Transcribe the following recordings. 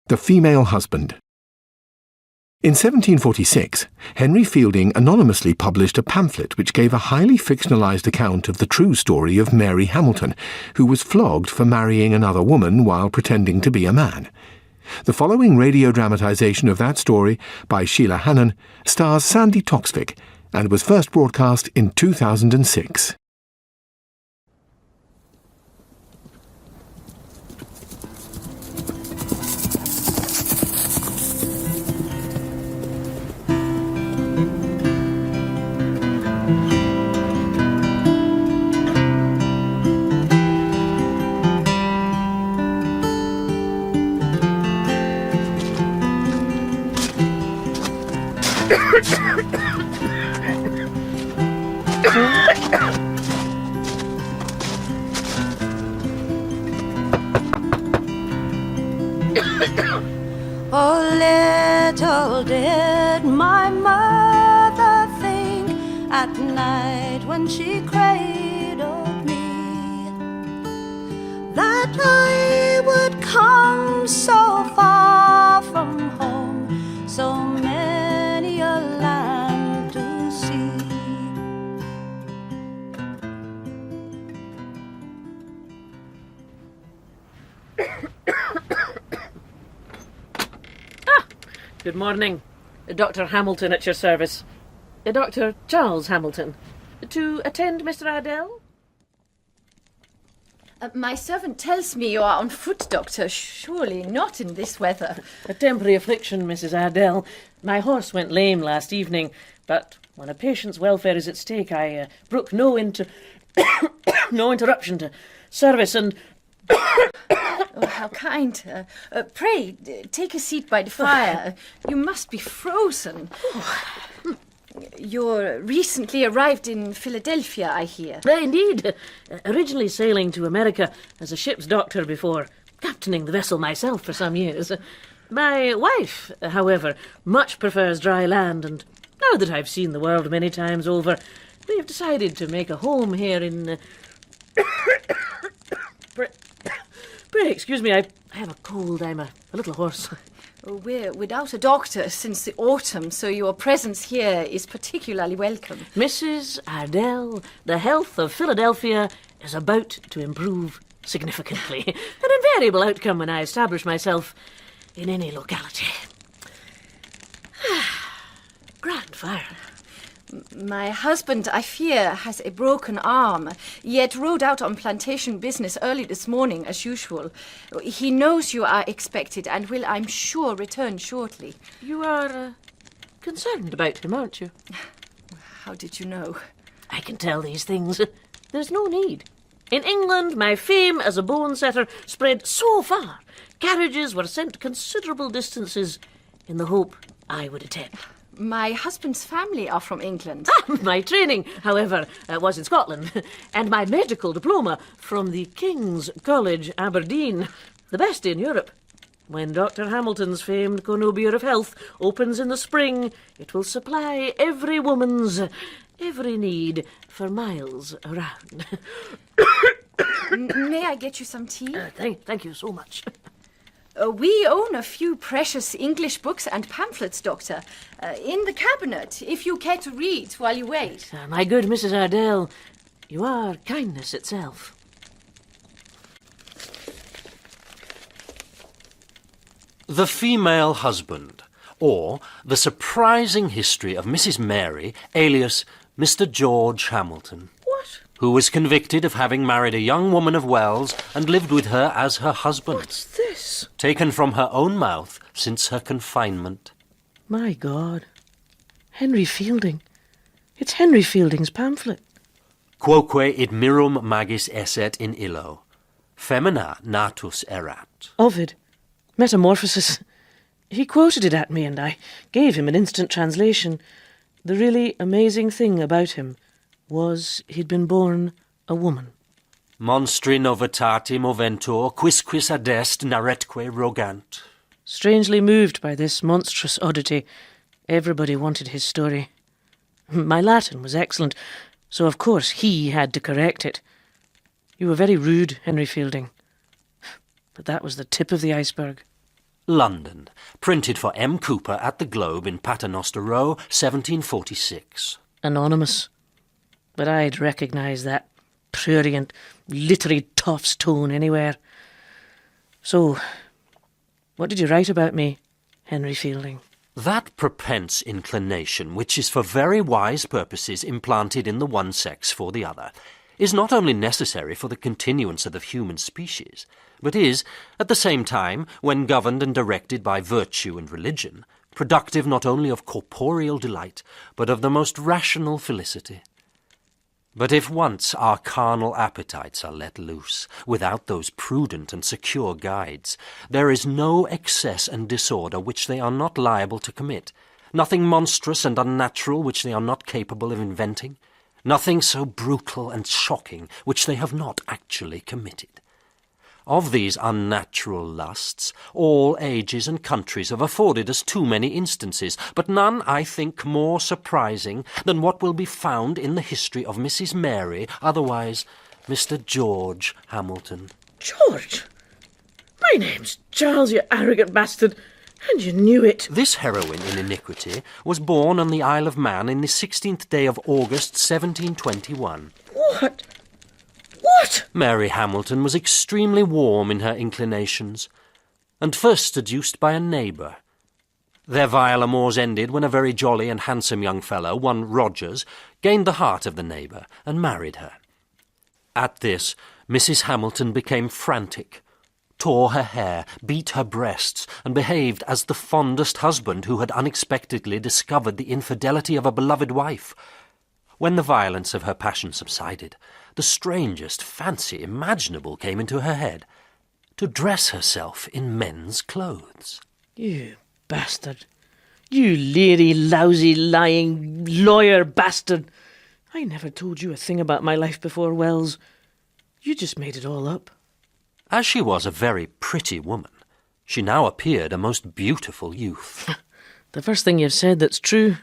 The Female Husband. In 1746, Henry Fielding anonymously published a pamphlet which gave a highly fictionalized account of the true story of Mary Hamilton, who was flogged for marrying another woman while pretending to be a man. The following radio dramatisation of that story by Sheila Hannon stars Sandi Toksvig and was first broadcast in 2006. Oh, little did my mother think at night when she cradled me that I would come so far from home, so many a land to see. Good morning. Dr. Hamilton at your service. Dr. Charles Hamilton. To attend Mr. Ardell? My servant tells me you are on foot, Doctor. Surely not in this weather. A temporary affliction, Mrs. Ardell. My horse went lame last evening, but when a patient's welfare is at stake, I brook no interruption to service and... Oh, how kind. Pray, take a seat by the fire. You must be frozen. You're recently arrived in Philadelphia, I hear. Indeed. Originally sailing to America as a ship's doctor before captaining the vessel myself for some years. My wife, however, much prefers dry land, and now that I've seen the world many times over, we have decided to make a home here in... Pray, excuse me, I have a cold. I'm a little hoarse. We're without a doctor since the autumn, so your presence here is particularly welcome. Mrs. Ardell, the health of Philadelphia is about to improve significantly. An invariable outcome when I establish myself in any locality. Grand fire. My husband, I fear, has a broken arm, yet rode out on plantation business early this morning, as usual. He knows you are expected and will, I'm sure, return shortly. You are concerned about him, aren't you? How did you know? I can tell these things. There's no need. In England, my fame as a bone-setter spread so far, carriages were sent considerable distances in the hope I would attend. My husband's family are from England. My training, however, was in Scotland, and my medical diploma from the King's College, Aberdeen, the best in Europe. When Dr. Hamilton's famed Connobier of Health opens in the spring, it will supply every woman's every need for miles around. May I get you some tea? Thank you so much. We own a few precious English books and pamphlets, Doctor. In the cabinet, if you care to read while you wait. My good Mrs. Ardell, you are kindness itself. The Female Husband, or The Surprising History of Mrs. Mary, alias Mr. George Hamilton. What? Who was convicted of having married a young woman of Wells and lived with her as her husband. What's this? Taken from her own mouth since her confinement. My God. Henry Fielding. It's Henry Fielding's pamphlet. Quoque id mirum magis esset in illo. Femina natus erat. Ovid. Metamorphosis. He quoted it at me and I gave him an instant translation. The really amazing thing about him was he'd been born a woman. Monstri novitati moventur, quisquis adest naretque rogant. Strangely moved by this monstrous oddity, everybody wanted his story. My Latin was excellent, so of course he had to correct it. You were very rude, Henry Fielding. But that was the tip of the iceberg. London. Printed for M. Cooper at the Globe in Paternoster Row, 1746. Anonymous. But I'd recognise that prurient, literary toff's tone anywhere. So, what did you write about me, Henry Fielding? That propense inclination, which is for very wise purposes implanted in the one sex for the other, is not only necessary for the continuance of the human species, but is, at the same time, when governed and directed by virtue and religion, productive not only of corporeal delight, but of the most rational felicity. But if once our carnal appetites are let loose, without those prudent and secure guides, there is no excess and disorder which they are not liable to commit, nothing monstrous and unnatural which they are not capable of inventing, nothing so brutal and shocking which they have not actually committed. Of these unnatural lusts, all ages and countries have afforded us too many instances, but none, I think, more surprising than what will be found in the history of Mrs. Mary, otherwise Mr. George Hamilton. George? My name's Charles, you arrogant bastard, and you knew it. This heroine in iniquity was born on the Isle of Man in the 16th day of August, 1721. What? What? Mary Hamilton was extremely warm in her inclinations, and first seduced by a neighbour. Their vile amours ended when a very jolly and handsome young fellow, one Rogers, gained the heart of the neighbour and married her. At this, Mrs. Hamilton became frantic, tore her hair, beat her breasts, and behaved as the fondest husband who had unexpectedly discovered the infidelity of a beloved wife. When the violence of her passion subsided, the strangest fancy imaginable came into her head, to dress herself in men's clothes. You bastard. You leery, lousy, lying, lawyer bastard. I never told you a thing about my life before, Wells. You just made it all up. As she was a very pretty woman, she now appeared a most beautiful youth. The first thing you've said that's true.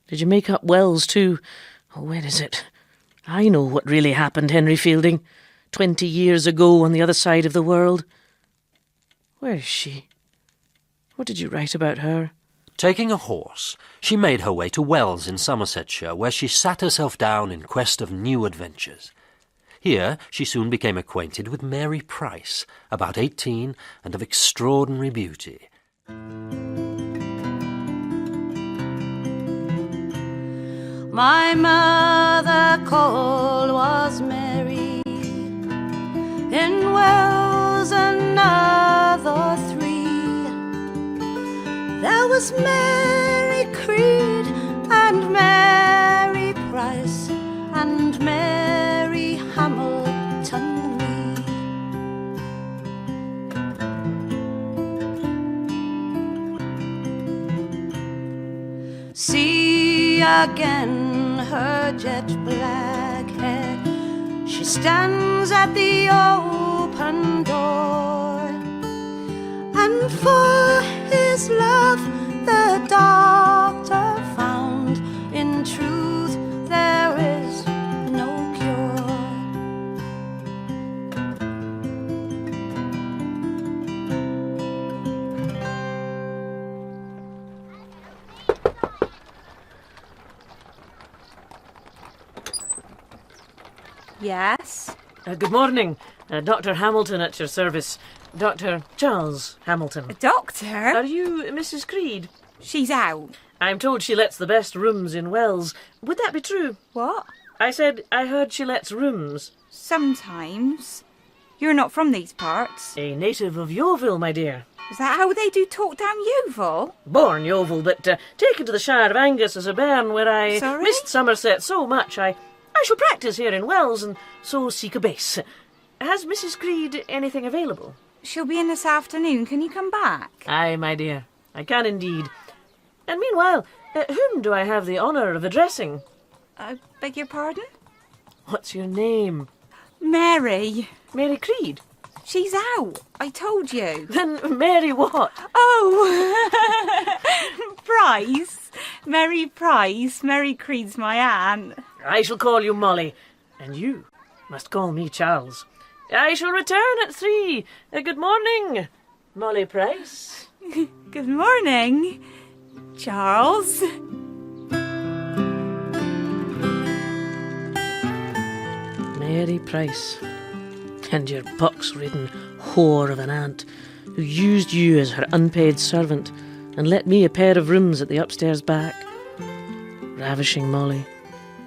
Did you make up Wells too? Oh, where is it? I know what really happened, Henry Fielding. 20 years ago on the other side of the world. Where is she? What did you write about her? Taking a horse, she made her way to Wells in Somersetshire, where she sat herself down in quest of new adventures. Here she soon became acquainted with Mary Price, about 18 and of extraordinary beauty. My mother called was Mary, in Wells another 3. There was Mary Creed and Mary Price and Mary Hamilton me. See again her jet black hair, she stands at the open door, and for his love the doctor found, in truth there is no cure. Yes? Good morning. Dr. Hamilton at your service. Dr. Charles Hamilton. Doctor? Are you Mrs. Creed? She's out. I'm told she lets the best rooms in Wells. Would that be true? What? I said I heard she lets rooms. Sometimes. You're not from these parts. A native of Yeovil, my dear. Is that how they do talk down Yeovil? Born Yeovil, but taken to the Shire of Angus as a bairn, where I Sorry? missed Somerset so much I shall practice here in Wells and so seek a base. Has Mrs. Creed anything available? She'll be in this afternoon. Can you come back? Aye, my dear. I can indeed. And meanwhile, whom do I have the honour of addressing? Beg your pardon? What's your name? Mary. Mary Creed? She's out. I told you. Then Mary what? Oh! Price. Mary Price. Mary Creed's my aunt. I shall call you Molly, and you must call me Charles. I shall return at 3. Good morning. Molly Price. Good morning, Charles. Mary Price. And your pox-ridden whore of an aunt who used you as her unpaid servant and let me a pair of rooms at the upstairs back. Ravishing Molly,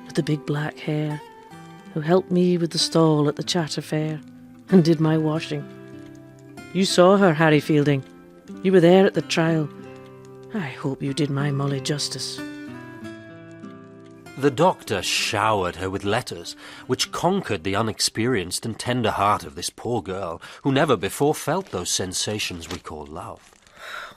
with the big black hair, who helped me with the stall at the Charter Fair and did my washing. You saw her, Harry Fielding. You were there at the trial. I hope you did my Molly justice. The doctor showered her with letters, which conquered the unexperienced and tender heart of this poor girl, who never before felt those sensations we call love.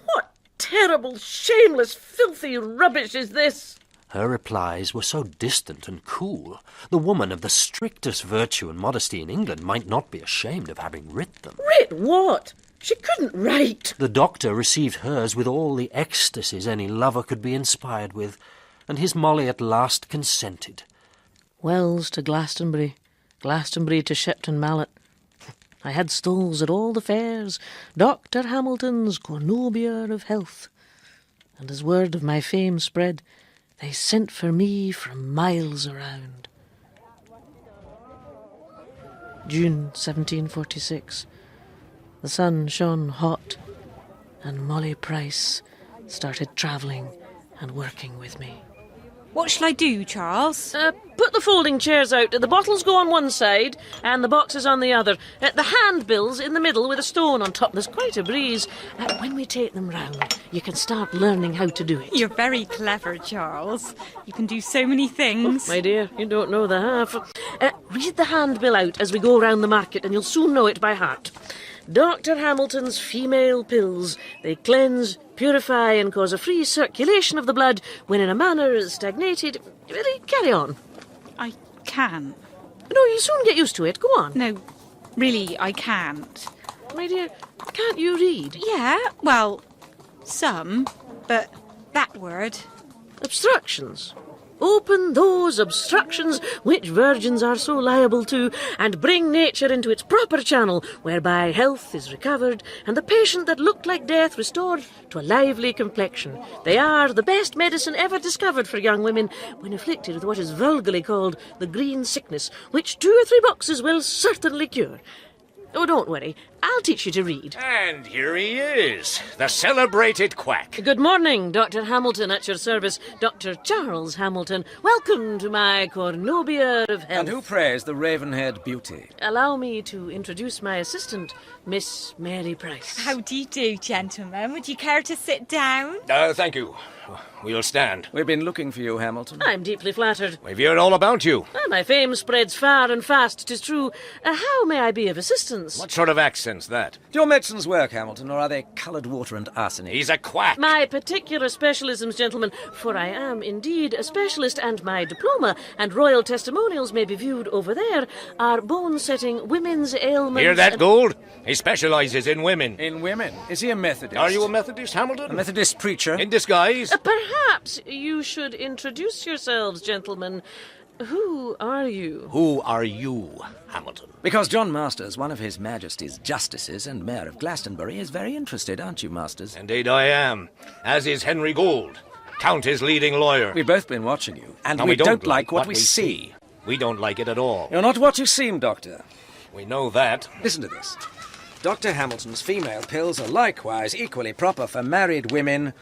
What terrible, shameless, filthy rubbish is this? Her replies were so distant and cool. The woman of the strictest virtue and modesty in England might not be ashamed of having writ them. Writ what? She couldn't write. The doctor received hers with all the ecstasies any lover could be inspired with, and his Molly at last consented. Wells to Glastonbury, Glastonbury to Shepton Mallet. I had stalls at all the fairs, Dr. Hamilton's cornobia of health. And as word of my fame spread, they sent for me from miles around. June 1746. The sun shone hot, and Molly Price started travelling and working with me. What shall I do, Charles? Put the folding chairs out. The bottles go on one side and the boxes on the other. The handbills in the middle with a stone on top. There's quite a breeze. When we take them round, you can start learning how to do it. You're very clever, Charles. You can do so many things. My dear, you don't know the half. Read the handbill out as we go round the market and you'll soon know it by heart. Dr. Hamilton's female pills. They cleanse, purify and cause a free circulation of the blood when in a manner stagnated. Really, carry on. I can't. No, you'll soon get used to it. Go on. No, really, I can't. My dear, can't you read? Yeah, well, some, but that word. Obstructions. Open those obstructions which virgins are so liable to, and bring nature into its proper channel, whereby health is recovered, and the patient that looked like death restored to a lively complexion. They are the best medicine ever discovered for young women when afflicted with what is vulgarly called the green sickness, which 2 or 3 boxes will certainly cure. Oh, don't worry. I'll teach you to read. And here he is, the celebrated quack. Good morning, Dr. Hamilton, at your service. Dr. Charles Hamilton. Welcome to my cornobia of health. And who prays the raven-haired beauty? Allow me to introduce my assistant, Miss Mary Price. How do you do, gentlemen? Would you care to sit down? Thank you. We'll stand. We've been looking for you, Hamilton. I'm deeply flattered. We've heard all about you. My fame spreads far and fast, 'tis true. How may I be of assistance? What sort of accent's that? Do your medicines work, Hamilton, or are they coloured water and arsenic? He's a quack. My particular specialisms, gentlemen, for I am indeed a specialist, and my diploma and royal testimonials may be viewed over there, are bone-setting, women's ailments... Hear that, Gould? He specialises in women. In women. Is he a Methodist? Are you a Methodist, Hamilton? A Methodist preacher? In disguise? Perhaps you should introduce yourselves, gentlemen. Who are you? Who are you, Hamilton? Because John Masters, one of His Majesty's Justices and Mayor of Glastonbury, is very interested, aren't you, Masters? Indeed I am, as is Henry Gould, Countess leading lawyer. We've both been watching you, and And we don't like what we see. We don't like it at all. You're not what you seem, Doctor. We know that. Listen to this. Dr. Hamilton's female pills are likewise equally proper for married women,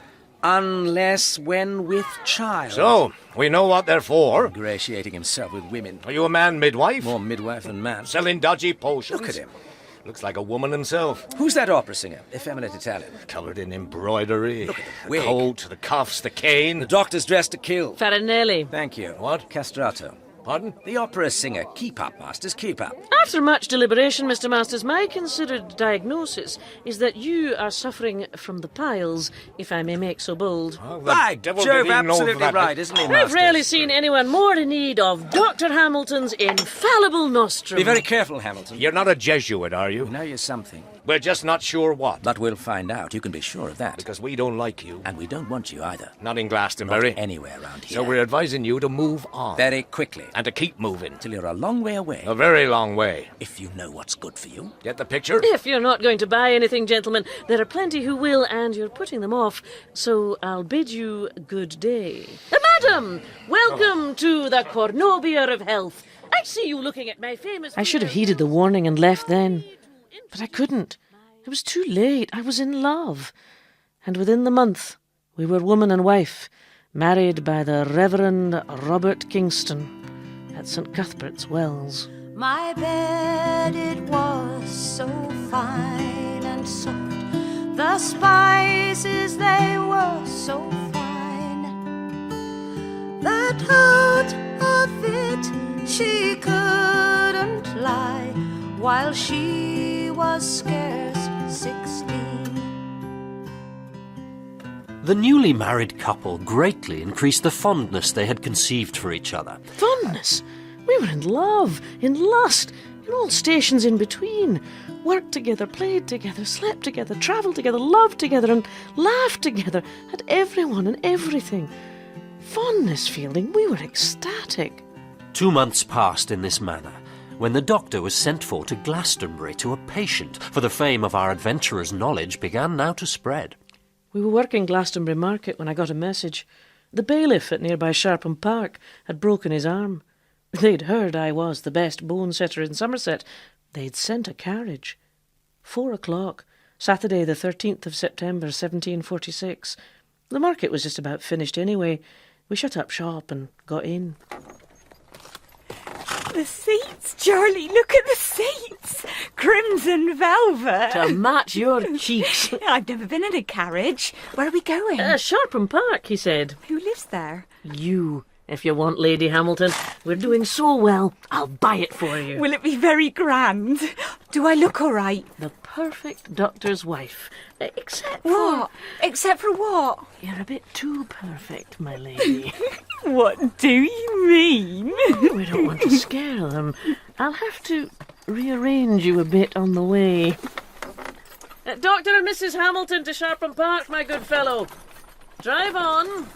unless when with child. So, we know what they're for. Ingratiating himself with women. Are you a man midwife? More midwife than man. Selling dodgy potions? Look at him. Looks like a woman himself. Who's that opera singer? Effeminate Italian. Covered in embroidery. Look at the The wig. coat, the cuffs, the cane. The doctor's dressed to kill. Farinelli. Thank you. What? Castrato. Pardon? The opera singer. Keep up, Masters, keep up. After much deliberation, Mr. Masters, my considered diagnosis is that you are suffering from the piles, if I may make so bold. Well, the By devil Jove, didn't know absolutely that. right, isn't he, I've Masters? rarely seen anyone more in need of Dr. Hamilton's infallible nostrum. Be very careful, Hamilton. You're not a Jesuit, are We you? know you're something. We're just not sure what. But we'll find out, you can be sure of that. Because we don't like you. And we don't want you either. Not in Glastonbury. Not anywhere around here. So we're advising you to move on. Very quickly. And to keep moving. Till you're a long way away. A very long way. If you know what's good for you. Get the picture? If you're not going to buy anything, gentlemen, there are plenty who will, and you're putting them off, so I'll bid you good day. Madam, welcome to the cornubier of health. I see you looking at my famous... I should have heeded the warning and left then. But I couldn't. It was too late. I was in love. And within the month, we were woman and wife, married by the Reverend Robert Kingston at St. Cuthbert's Wells. My bed, it was so fine and soft. The spices, they were so fine, that out of it she couldn't lie, while she was scarce 16. The newly married couple greatly increased the fondness they had conceived for each other. Fondness? We were in love, in lust, in all stations in between. Worked together, played together, slept together, travelled together, loved together, and laughed together at everyone and everything. Fondness, Fielding, we were ecstatic. 2 months passed in this manner, when the doctor was sent for to Glastonbury to a patient, for the fame of our adventurer's knowledge began now to spread. We were working Glastonbury Market when I got a message. The bailiff at nearby Sharpham Park had broken his arm. They'd heard I was the best bone-setter in Somerset. They'd sent a carriage. 4 o'clock, Saturday the 13th of September, 1746. The market was just about finished anyway. We shut up shop and got in. The seats, Charlie, look at the seats. Crimson velvet. To match your cheeks. I've never been in a carriage. Where are we going? Sharpham Park, he said. Who lives there? You, if you want, Lady Hamilton. We're doing so well, I'll buy it for you. Will it be very grand? Do I look all right? The perfect doctor's wife. Except What? Except for what? You're a bit too perfect, my lady. What do you mean? We don't want to scare them. I'll have to rearrange you a bit on the way. Dr. and Mrs. Hamilton to Sharpham Park, my good fellow. Drive on.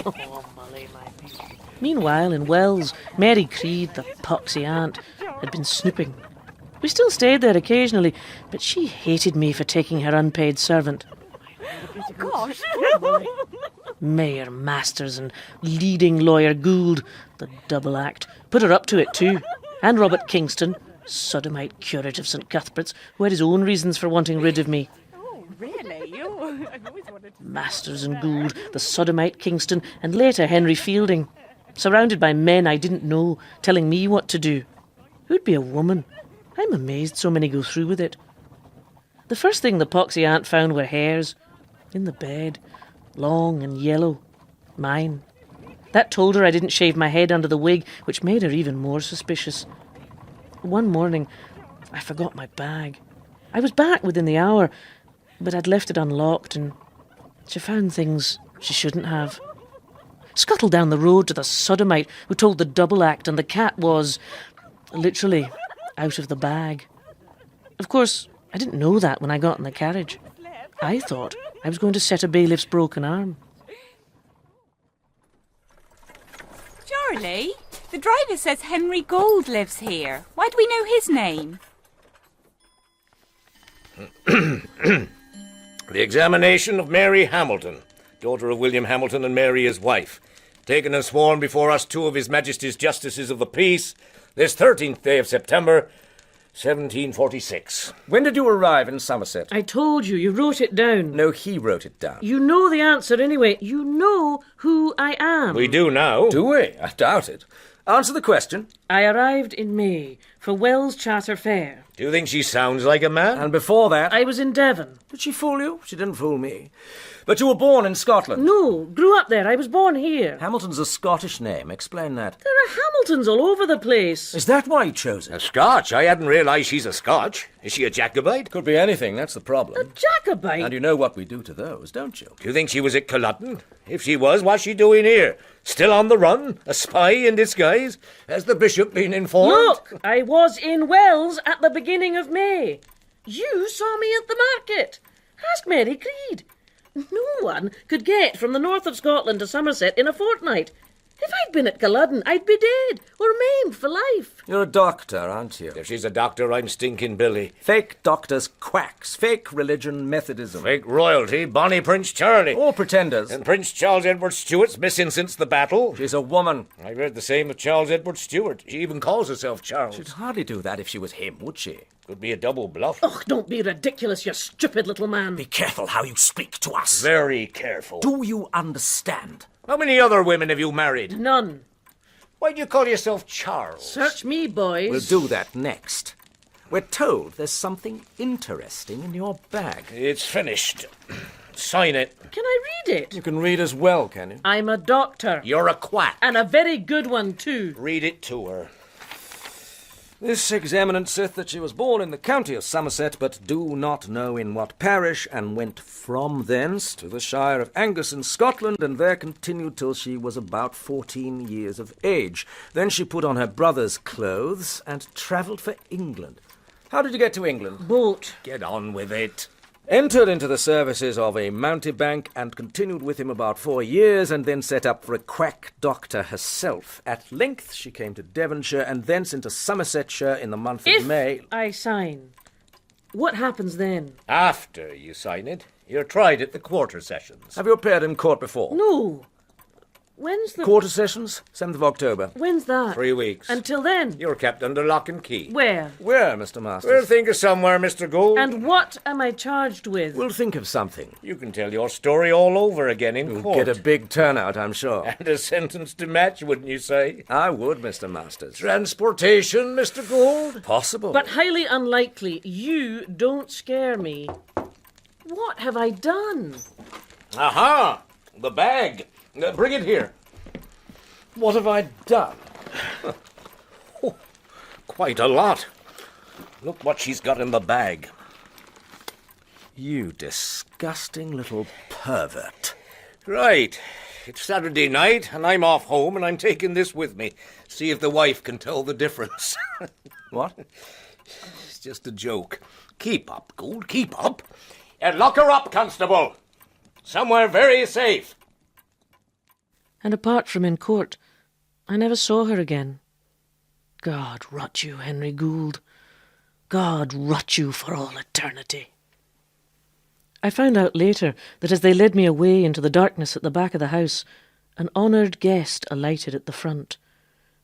Oh, Molly, my beauty. Meanwhile, in Wells, Mary Creed, the poxy aunt, had been snooping. We still stayed there occasionally, but she hated me for taking her unpaid servant. Oh, gosh. Mayor Masters and leading lawyer Gould, the double act, put her up to it too. And Robert Kingston, sodomite curate of St. Cuthbert's, who had his own reasons for wanting rid of me. Oh, really? Oh, I've always wanted to... Masters and Gould, the sodomite Kingston, and later Henry Fielding, surrounded by men I didn't know, telling me what to do. Who'd be a woman? I'm amazed so many go through with it. The first thing the poxy aunt found were hairs in the bed, long and yellow. Mine. That told her I didn't shave my head under the wig, which made her even more suspicious. One morning, I forgot my bag. I was back within the hour, but I'd left it unlocked, and she found things she shouldn't have. Scuttled down the road to the sodomite who told the double act, and the cat was, literally, out of the bag. Of course, I didn't know that when I got in the carriage. I thought I was going to set a bailiff's broken arm. Charlie, the driver says Henry Gould lives here. Why do we know his name? The examination of Mary Hamilton, daughter of William Hamilton and Mary his wife, taken and sworn before us 2 of His Majesty's Justices of the Peace, this 13th day of September, 1746. When did you arrive in Somerset? I told you, you wrote it down. No, he wrote it down. You know the answer anyway. You know who I am. We do now. Do we? I doubt it. Answer the question. I arrived in May for Wells Charter Fair. Do you think she sounds like a man? And before that... I was in Devon. Did she fool you? She didn't fool me. But you were born in Scotland. No, grew up there. I was born here. Hamilton's a Scottish name. Explain that. There are Hamiltons all over the place. Is that why you chose A it? Scotch? I hadn't realised she's a Scotch. Is she a Jacobite? Could be anything, that's the problem. Jacobite? And you know what we do to those, don't you? Do you think she was at Culloden? If she was, what's she doing here? Still on the run? A spy in disguise? Has the bishop been informed? Look, I was in Wells at the beginning of May. You saw me at the market. Ask Mary Creed. No one could get from the north of Scotland to Somerset in a fortnight. If I'd been at Culloden, I'd be dead or maimed for life. You're a doctor, aren't you? If she's a doctor, I'm Stinking Billy. Fake doctors, quacks. Fake religion, Methodism. Fake royalty, Bonnie Prince Charlie. All pretenders. And Prince Charles Edward Stuart's missing since the battle. She's a woman. I read the same of Charles Edward Stuart. She even calls herself Charles. She'd hardly do that if she was him, would she? Could be a double bluff. Oh, don't be ridiculous, you stupid little man. Be careful how you speak to us. Very careful. Do you understand? How many other women have you married? None. Why do you call yourself Charles? Search me, boys. We'll do that next. We're told there's something interesting in your bag. It's finished. Sign it. Can I read it? You can read as well, can you? I'm a doctor. You're a quack. And a very good one, too. Read it to her. This examinant saith that she was born in the county of Somerset, but do not know in what parish, and went from thence to the shire of Angus in Scotland, and there continued till she was about 14 years of age. Then she put on her brother's clothes and travelled for England. How did you get to England? Boat. Get on with it. Entered into the services of a mountebank and continued with him about 4 years, and then set up for a quack doctor herself. At length she came to Devonshire and thence into Somersetshire in the month of May. If I sign, what happens then? After you sign it, you're tried at the quarter sessions. Have you appeared in court before? No. When's the... Quarter sessions? 7th of October. When's that? 3 weeks. Until then? You're kept under lock and key. Where? Where, Mr. Masters? We'll think of somewhere, Mr. Gould. And what am I charged with? We'll think of something. You can tell your story all over again in You'll court. get a big turnout, I'm sure. And a sentence to match, wouldn't you say? I would, Mr. Masters. Transportation, Mr. Gould? Possible. But highly unlikely. You don't scare me. What have I done? Aha! The bag. Bring it here. what have I done? Oh, quite a lot. Look what she's got in the bag. You disgusting little pervert. Right. It's Saturday night, and I'm off home, and I'm taking this with me. See if the wife can tell the difference. What? It's just a joke. Keep up, Gould, keep up. And lock her up, Constable. Somewhere very safe. And apart from in court, I never saw her again. God rot you, Henry Gould. God rot you for all eternity. I found out later that as they led me away into the darkness at the back of the house, an honoured guest alighted at the front.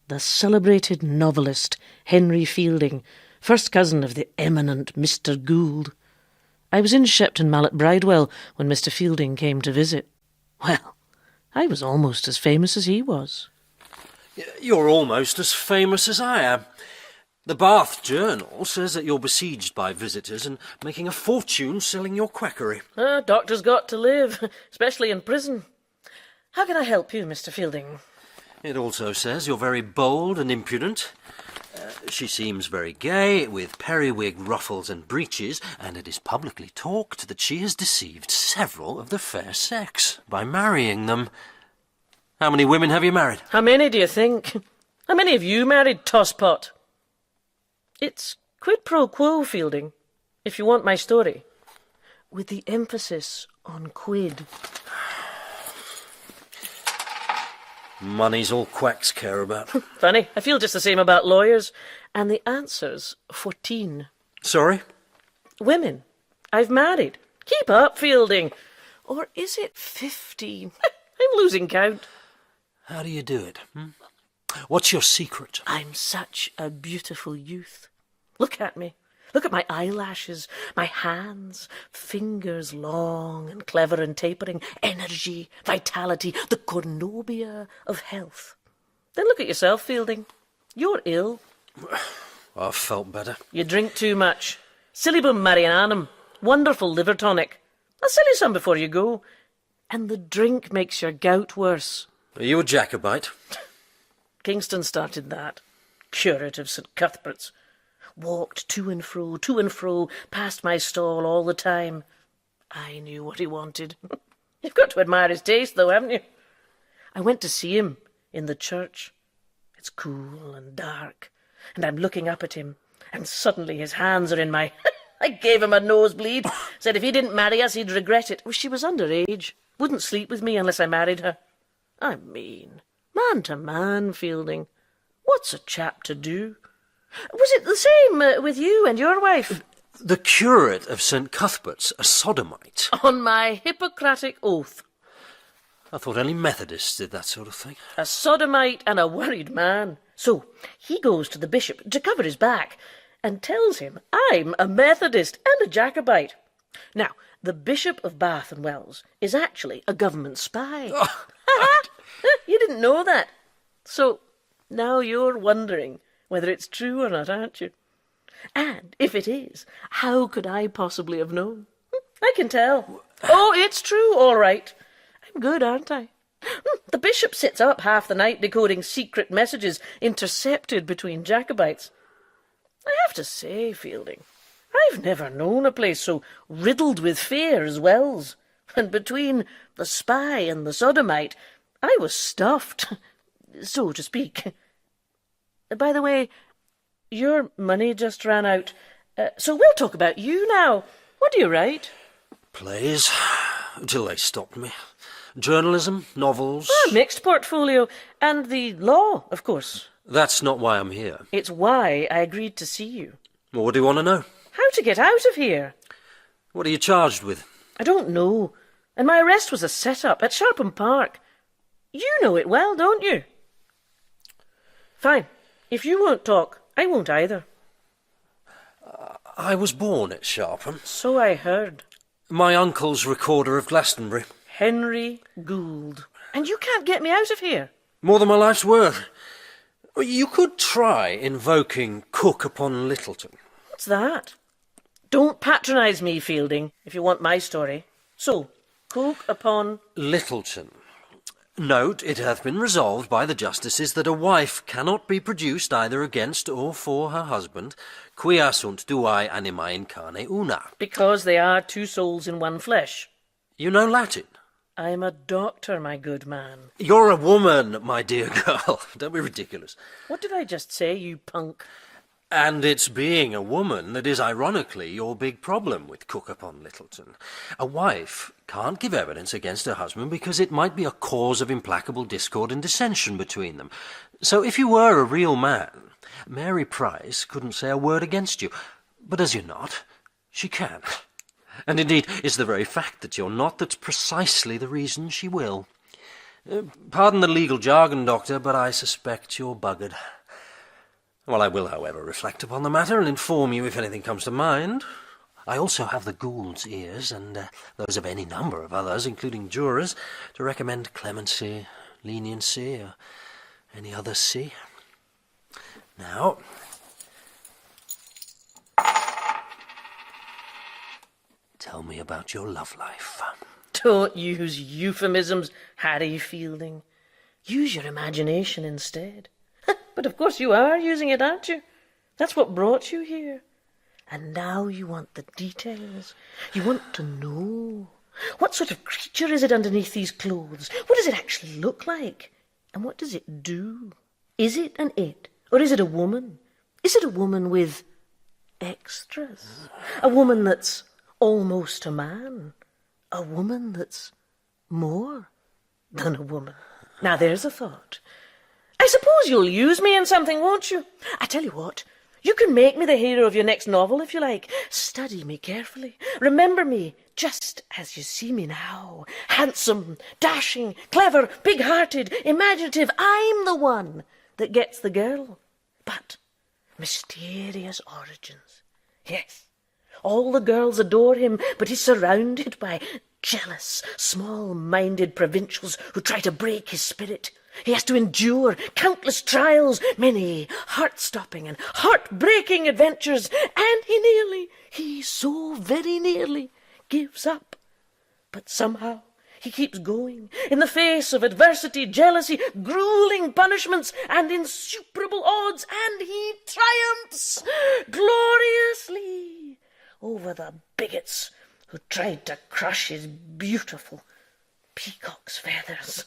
The celebrated novelist Henry Fielding, first cousin of the eminent Mr. Gould. I was in Shepton Mallet Bridewell when Mr. Fielding came to visit. Well, I was almost as famous as he was. You're almost as famous as I am. The Bath Journal says that you're besieged by visitors and making a fortune selling your quackery. Doctors got to live, especially in prison. How can I help you, Mr. Fielding? It also says you're very bold and impudent. She seems very gay, with periwig, ruffles and breeches, and it is publicly talked that she has deceived several of the fair sex by marrying them. How many women have you married? How many do you think? How many have you married, tosspot? It's quid pro quo, Fielding, if you want my story. With the emphasis on quid. Money's all quacks care about. Funny, I feel just the same about lawyers. And the answer's 14. Sorry? Women I've married. Keep up, Fielding. Or is it 15? I'm losing count. How do you do it? What's your secret? I'm such a beautiful youth. Look at me. Look at my eyelashes, my hands, fingers long and clever and tapering, energy, vitality, the cornubia of health. Then look at yourself, Fielding. You're ill. I've felt better. You drink too much. Silly bum Marianum. Wonderful liver tonic. I'll sell you some before you go. And the drink makes your gout worse. Are you a Jacobite? Kingston started that. Curate of St. Cuthbert's. Walked to and fro, past my stall all the time. I knew what he wanted. You've got to admire his taste, though, haven't you? I went to see him in the church. It's cool and dark, and I'm looking up at him, and suddenly his hands are in my... I gave him a nosebleed. Said if he didn't marry us, he'd regret it. Well, she was underage. Wouldn't sleep with me unless I married her. I mean, man to man, Fielding. What's a chap to do? Was it the same with you and your wife? The curate of St. Cuthbert's, a sodomite. On my Hippocratic oath. I thought only Methodists did that sort of thing. A sodomite and a worried man. So he goes to the bishop to cover his back and tells him I'm a Methodist and a Jacobite. Now, the Bishop of Bath and Wells is actually a government spy. Oh, you didn't know that. So now you're wondering whether it's true or not, aren't you? And if it is, how could I possibly have known? I can tell. Oh, it's true, all right. I'm good, aren't I? The bishop sits up half the night decoding secret messages intercepted between Jacobites. I have to say, Fielding, I've never known a place so riddled with fear as Wells. And between the spy and the sodomite, I was stuffed, so to speak. By the way, your money just ran out, so we'll talk about you now. What do you write? Plays, till they stopped me. Journalism, novels... A mixed portfolio, and the law, of course. That's not why I'm here. It's why I agreed to see you. Well, what do you want to know? How to get out of here. What are you charged with? I don't know, and my arrest was a set-up at Sharpham Park. You know it well, don't you? Fine. If you won't talk, I won't either. I was born at Sharpham. So I heard. My uncle's recorder of Glastonbury. Henry Gould. And you can't get me out of here. More than my life's worth. You could try invoking Cook upon Littleton. What's that? Don't patronise me, Fielding, if you want my story. So, Cook upon... Littleton. Note, it hath been resolved by the justices that a wife cannot be produced either against or for her husband, quia sunt duae animae in carne una. Because they are two souls in one flesh. You know Latin? I'm a doctor, my good man. You're a woman, my dear girl. Don't be ridiculous. What did I just say, you punk? And it's being a woman that is ironically your big problem with Cook upon Littleton. A wife can't give evidence against her husband because it might be a cause of implacable discord and dissension between them. So if you were a real man, Mary Price couldn't say a word against you. But as you're not, she can. And indeed, it's the very fact that you're not that's precisely the reason she will. Pardon the legal jargon, Doctor, but I suspect you're buggered. Well, I will, however, reflect upon the matter and inform you if anything comes to mind. I also have the Gould's ears, and those of any number of others, including jurors, to recommend clemency, leniency, or any other C. Now... tell me about your love life. Don't use euphemisms, Harry Fielding. Use your imagination instead. But of course you are using it, aren't you? That's what brought you here. And now you want the details. You want to know. What sort of creature is it underneath these clothes? What does it actually look like? And what does it do? Is it an it? Or is it a woman? Is it a woman with extras? A woman that's almost a man? A woman that's more than a woman? Now there's a thought. I suppose you'll use me in something, won't you? I tell you what, you can make me the hero of your next novel if you like. Study me carefully. Remember me just as you see me now. Handsome, dashing, clever, big-hearted, imaginative. I'm the one that gets the girl. But mysterious origins. Yes, all the girls adore him, but he's surrounded by jealous, small-minded provincials who try to break his spirit. He has to endure countless trials, many heart-stopping and heart-breaking adventures, and he so very nearly gives up. But somehow he keeps going in the face of adversity, jealousy, grueling punishments, and insuperable odds, and he triumphs gloriously over the bigots who tried to crush his beautiful peacock's feathers.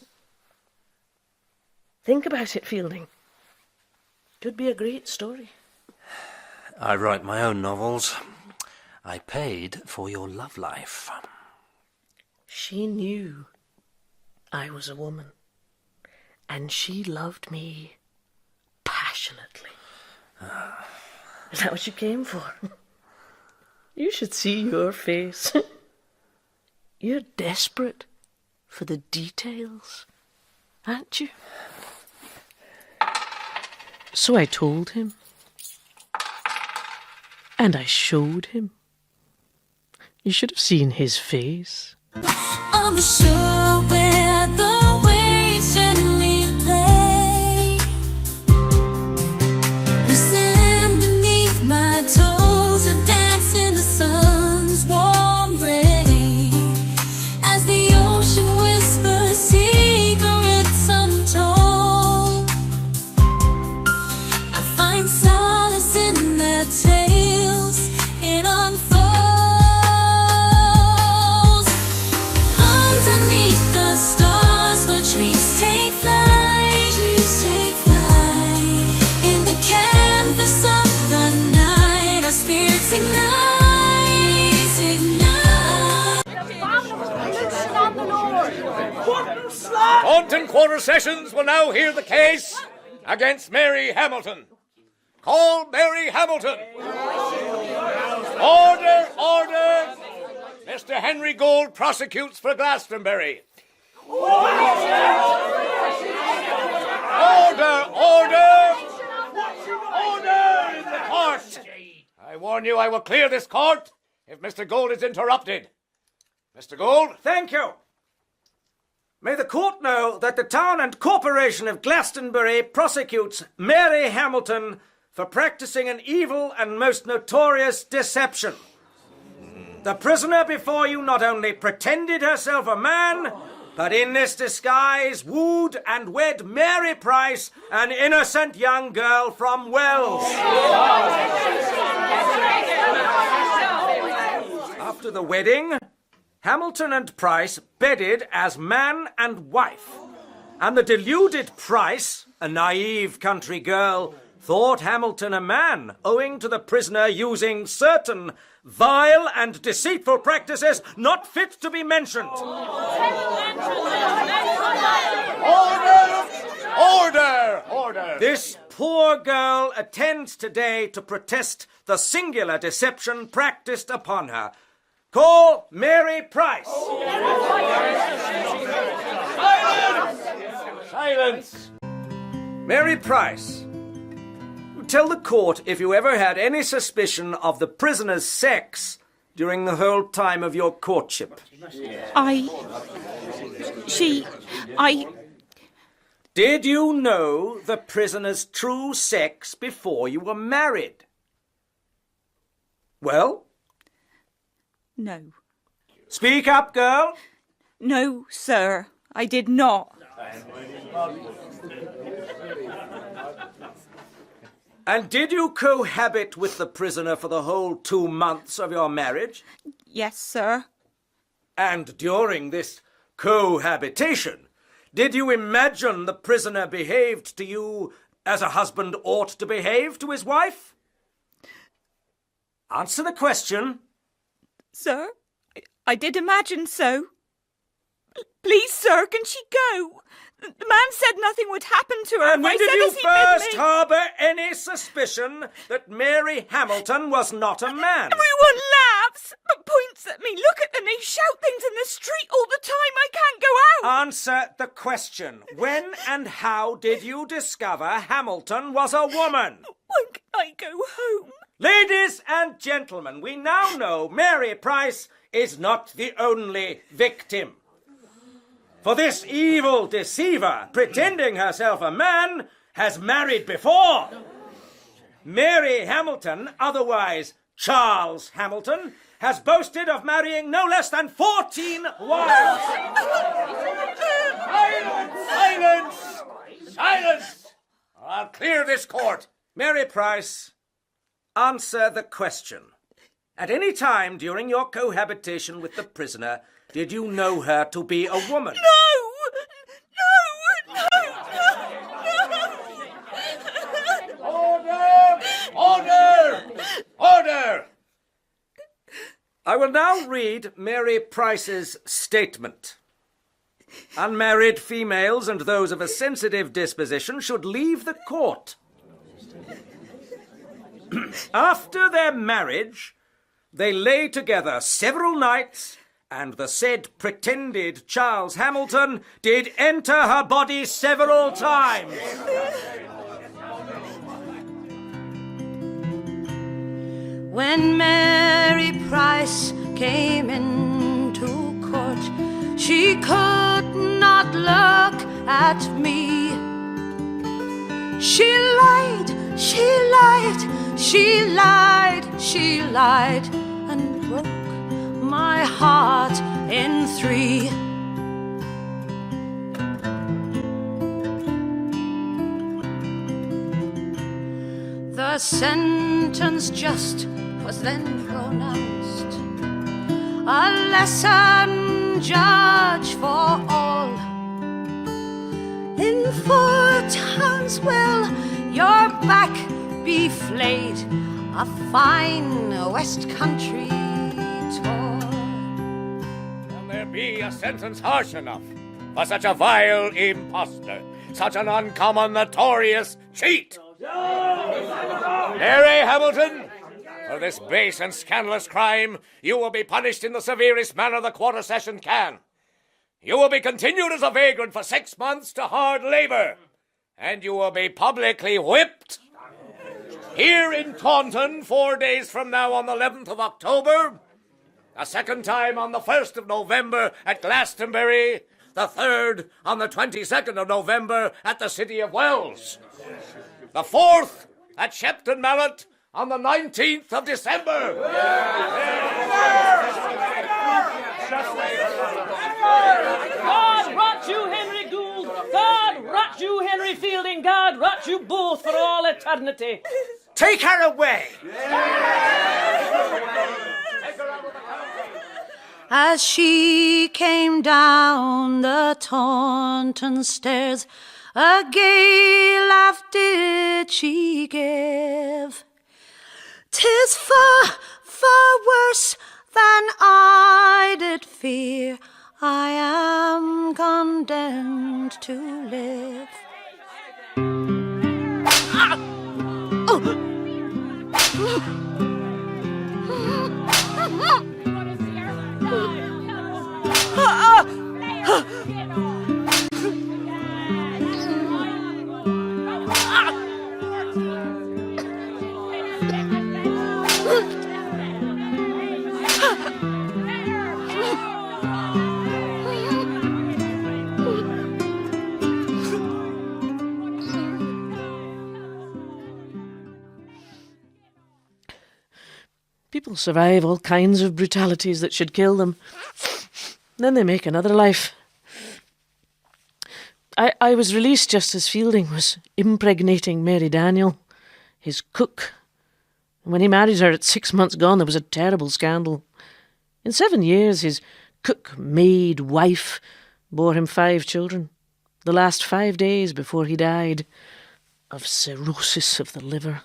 Think about it, Fielding. Could be a great story. I write my own novels. I paid for your love life. She knew I was a woman, and she loved me passionately. Is that what you came for? You should see your face. You're desperate for the details, aren't you? So I told him, and I showed him. You should have seen his face. On the shore where the waves gently play, listen beneath my toes and dance in the sun's warm ray, as the ocean whispers secrets untold. I find solace in their tales, it unfolds. Underneath the stars, the trees take flight, in the canvas of the night, our spirits ignite. Taunton Quarter Sessions will now hear the case against Mary Hamilton. Call Mary Hamilton. Order, order. Mr. Henry Gold prosecutes for Glastonbury. Order, order. Order in the court. I warn you, I will clear this court if Mr. Gold is interrupted. Mr. Gold? Thank you. May the court know that the town and corporation of Glastonbury prosecutes Mary Hamilton for practicing an evil and most notorious deception. The prisoner before you not only pretended herself a man, but in this disguise wooed and wed Mary Price, an innocent young girl from Wells. After the wedding, Hamilton and Price bedded as man and wife, and the deluded Price, a naive country girl, thought Hamilton a man, owing to the prisoner using certain vile and deceitful practices not fit to be mentioned. Order! Order! Order! This poor girl attends today to protest the singular deception practiced upon her. Call Mary Price. Silence! Silence! Mary Price, tell the court if you ever had any suspicion of the prisoner's sex during the whole time of your courtship. Did you know the prisoner's true sex before you were married? Well? No. Speak up, girl. No, sir, I did not. And did you cohabit with the prisoner for the whole 2 months of your marriage? Yes, sir. And during this cohabitation, did you imagine the prisoner behaved to you as a husband ought to behave to his wife? Answer the question. Sir, I did imagine so. Please, sir, can she go? The man said nothing would happen to her. And when did you first harbour any suspicion that Mary Hamilton was not a man? Everyone laughs, but points at me. Look at them, they shout things in the street all the time. I can't go out. Answer the question. When and how did you discover Hamilton was a woman? When can I go home? Ladies and gentlemen, we now know Mary Price is not the only victim. For this evil deceiver, pretending herself a man, has married before. Mary Hamilton, otherwise Charles Hamilton, has boasted of marrying no less than 14 wives. Silence! Silence! Or I'll clear this court. Mary Price, answer the question. At any time during your cohabitation with the prisoner, did you know her to be a woman? No! Order! Order! I will now read Mary Price's statement. Unmarried females and those of a sensitive disposition should leave the court. After their marriage, they lay together several nights, and the said pretended Charles Hamilton did enter her body several times. When Mary Price came into court, she could not look at me. She lied, she lied, she lied, she lied, and broke my heart in three. The sentence just was then pronounced, a lesson judge for all. In 4 towns will your back be flayed, a fine West Country tour. Can there be a sentence harsh enough for such a vile impostor, such an uncommon notorious cheat? Mary Hamilton, for this base and scandalous crime, you will be punished in the severest manner the quarter session can. You will be continued as a vagrant for 6 months to hard labor, and you will be publicly whipped. Here in Taunton, 4 days from now on the 11th of October, a second time on the 1st of November at Glastonbury, the third on the 22nd of November at the City of Wells, the fourth at Shepton Mallet on the 19th of December. God rot you, Henry Gould! God rot you, Henry Fielding! God rot you both for all eternity! Take her away! As she came down the Taunton stairs, a gay laugh did she give. 'Tis far, far worse than I did fear. I am condemned to live. People survive all kinds of brutalities that should kill them. Then they make another life. I was released just as Fielding was impregnating Mary Daniel, his cook. When he married her at 6 months gone, there was a terrible scandal. In 7 years, his cook, maid, wife bore him 5 children, the last 5 days before he died of cirrhosis of the liver.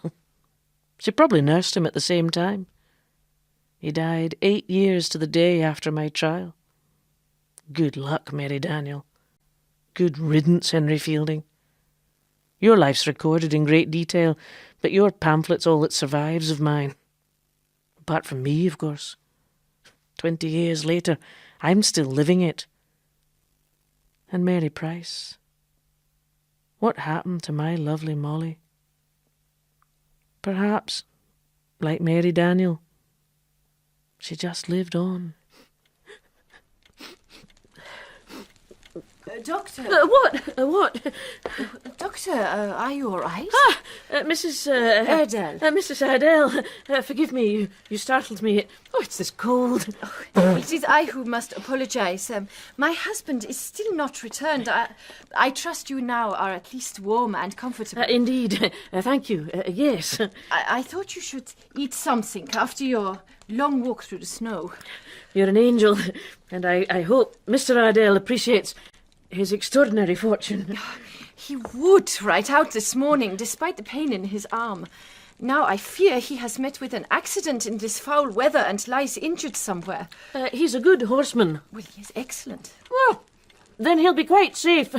She probably nursed him at the same time. He died 8 years to the day after my trial. Good luck, Mary Daniel. Good riddance, Henry Fielding. Your life's recorded in great detail, but your pamphlet's all that survives of mine. Apart from me, of course. 20 years later, I'm still living it. And Mary Price. What happened to my lovely Molly? Perhaps, like Mary Daniel, she just lived on. Doctor. What? Doctor, are you all right? Mrs. Ardell. Mrs. Ardell, forgive me, you startled me. Oh, it's this cold. It is I who must apologise. My husband is still not returned. I trust you now are at least warm and comfortable. Indeed. Thank you. Yes. I thought you should eat something after your long walk through the snow. You're an angel, and I hope Mr. Ardell appreciates his extraordinary fortune. He would ride out this morning, despite the pain in his arm. Now I fear he has met with an accident in this foul weather and lies injured somewhere. He's a good horseman. Well, he is excellent. Well, then he'll be quite safe.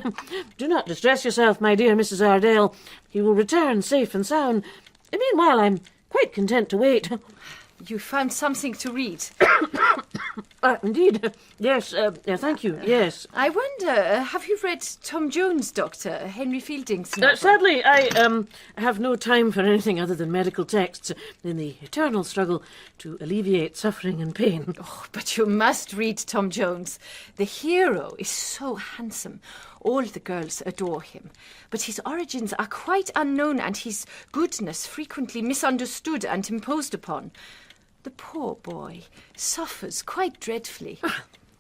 Do not distress yourself, my dear Mrs. Ardell. He will return safe and sound. Meanwhile, I'm quite content to wait. You found something to read. Indeed. Yes, thank you, yes. I wonder, have you read Tom Jones, Doctor, Henry Fielding's novel? Sadly, I have no time for anything other than medical texts in the eternal struggle to alleviate suffering and pain. Oh, but you must read Tom Jones. The hero is so handsome. All the girls adore him. But his origins are quite unknown and his goodness frequently misunderstood and imposed upon. The poor boy suffers quite dreadfully.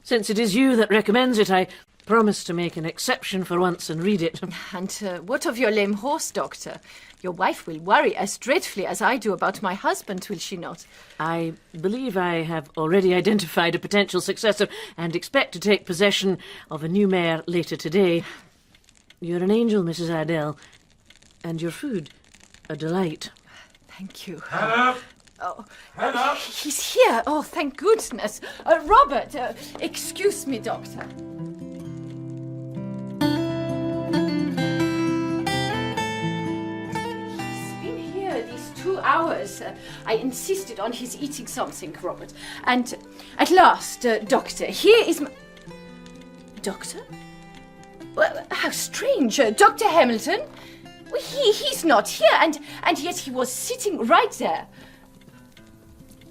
Since it is you that recommends it, I promise to make an exception for once and read it. And what of your lame horse, Doctor? Your wife will worry as dreadfully as I do about my husband, will she not? I believe I have already identified a potential successor and expect to take possession of a new mare later today. You're an angel, Mrs. Ardell, and your food a delight. Thank you. Hannah! Oh, Hannah! he's here. Oh, thank goodness. Robert, excuse me, Doctor. He's been here these 2 hours. I insisted on his eating something, Robert. And at last, Doctor, here is my... Doctor? Well, how strange. Dr. Hamilton? Well, he's not here, and yet he was sitting right there.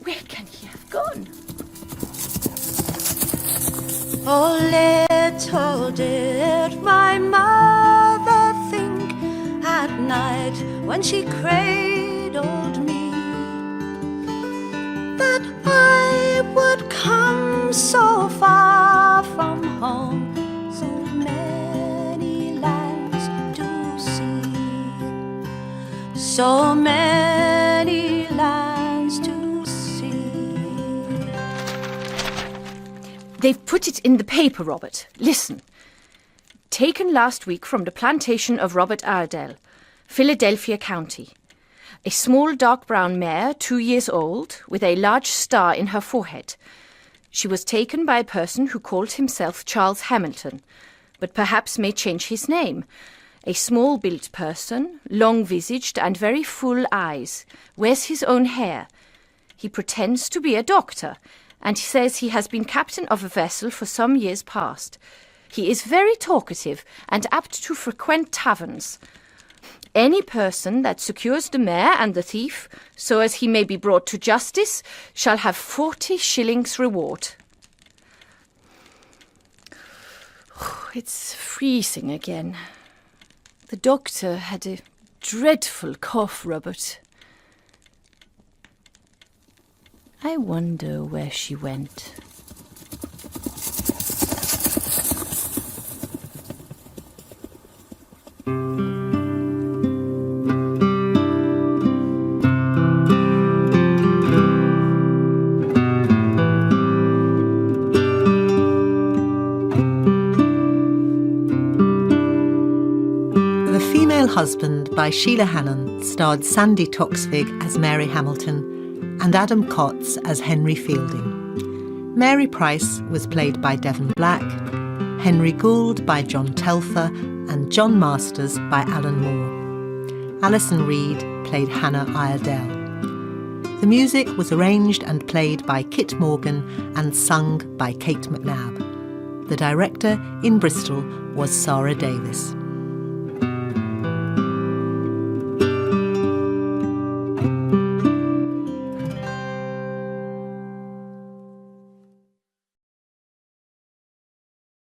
Where can he have gone? Oh, little did my mother think at night when she cradled me that I would come so far from home, so many lands to see, so many lands to They've put it in the paper, Robert. Listen. Taken last week from the plantation of Robert Ardell, Philadelphia County. A small dark brown mare, 2 years old, with a large star in her forehead. She was taken by a person who called himself Charles Hamilton, but perhaps may change his name. A small-built person, long-visaged and very full eyes, wears his own hair. He pretends to be a doctor, and he says he has been captain of a vessel for some years past. He is very talkative and apt to frequent taverns. Any person that secures the mare and the thief, so as he may be brought to justice, shall have 40 shillings reward. It's freezing again. The doctor had a dreadful cough, Robert. I wonder where she went. The Female Husband by Sheila Hannon starred Sandi Toksvig as Mary Hamilton and Adam Kotz as Henry Fielding. Mary Price was played by Devon Black, Henry Gould by John Telfer, and John Masters by Alan Moore. Alison Reed played Hannah Iredell. The music was arranged and played by Kit Morgan and sung by Kate McNabb. The director in Bristol was Sarah Davis.